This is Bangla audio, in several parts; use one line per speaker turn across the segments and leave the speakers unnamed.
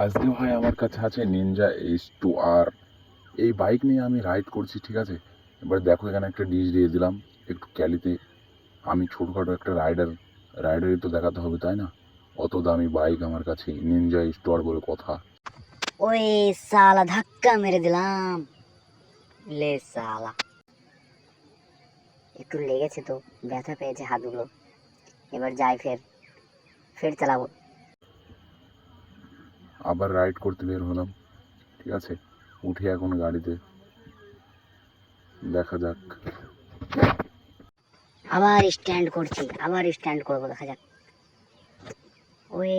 আজকে ভাই আমার কাছে আছে নিনজা H2R। এই বাইক নিয়ে আমি রাইড করছি, ঠিক আছে। এবার দেখো এখানে একটা ডিশ দিয়ে দিলাম একটু ক্যালিতে। আমি ছোটোখাটো একটা রাইডারই তো দেখাতে হবে, তাই না? অত দামি বাইক আমার কাছে, নিনজা H2R বলে কথা।
ওই সালা ধাক্কা মেরে দিলাম লে সালা, একটু লেগেছে তো, ব্যথা পেয়েছে হাতগুলো। এবার যাই, ফের ফের চালাবো।
আবার রাইড করতে বের হলাম, ঠিক আছে। উঠে এখন গাড়িতে, দেখা যাক।
আবার স্ট্যান্ড করছি, আবার স্ট্যান্ড করবো, দেখা যাক। ওই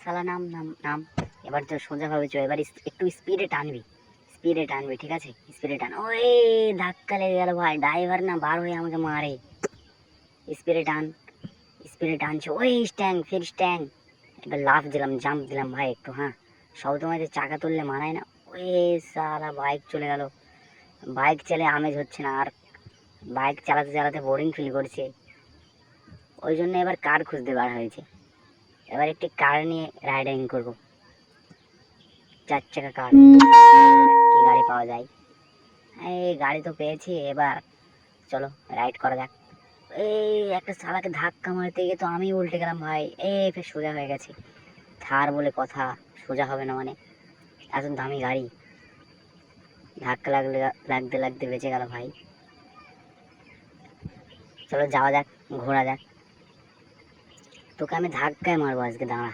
সালা নাম নাম নাম। এবার তো সোজা ভাবে চো, এবার একটু স্পিডে টানবি, স্পিডে টানবি, ঠিক আছে, স্পিডে টান। ওই ধাক্কা লেগে গেল ভাই, ড্রাইভার না বার হয়ে আমাকে মারে। স্পিডে টান, স্পিডে টানছে। ওই স্ট্যান্ড, ফের স্ট্যান্ড। এবার লাফ দিলাম, জাম্প দিলাম ভাই একটু, হ্যাঁ। সব তোমার চাকা তুললে মানায় না। ওই সালা বাইক চলে গেল। বাইক চালে আমেজ হচ্ছে না আর, বাইক চালাতে চালাতে বোরিং ফিল করছে। ওই জন্য এবার কার খুঁজতে বার হয়েছে। এবার একটি কার নিয়ে রাইডিং করবো, 4 চাকা কার। কি গাড়ি পাওয়া যায়? এই গাড়ি তো পেয়েছি, এবার চলো রাইড করা যাক। এই একটা শালাকে ধাক্কা মারতে গিয়ে তো আমি উল্টে গেলাম ভাই। ফের সোজা হয়ে গেছে। থার বলে কথা, সোজা হবে না মানে? এত দামি গাড়ি, ধাক্কা লাগতে লাগতে বেঁচে গেল ভাই। চলো যাওয়া যাক, ঘোরা যাক। তোকে আমি ধাক্কায় মারবো আজকে, দাঁড়া।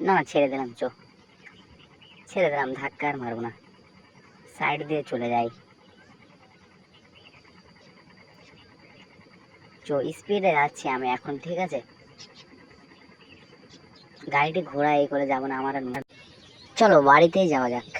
না ছেড়ে দিলাম, ছেড়ে দিলাম, ধাক্কা আর মারবো না, সাইড দিয়ে চলে যাই। স্পিডে যাচ্ছি আমি এখন, ঠিক আছে। গাড়িটি ঘোরা এই করে যাবো না আমার। চলো বাড়িতেই যাওয়া যাক।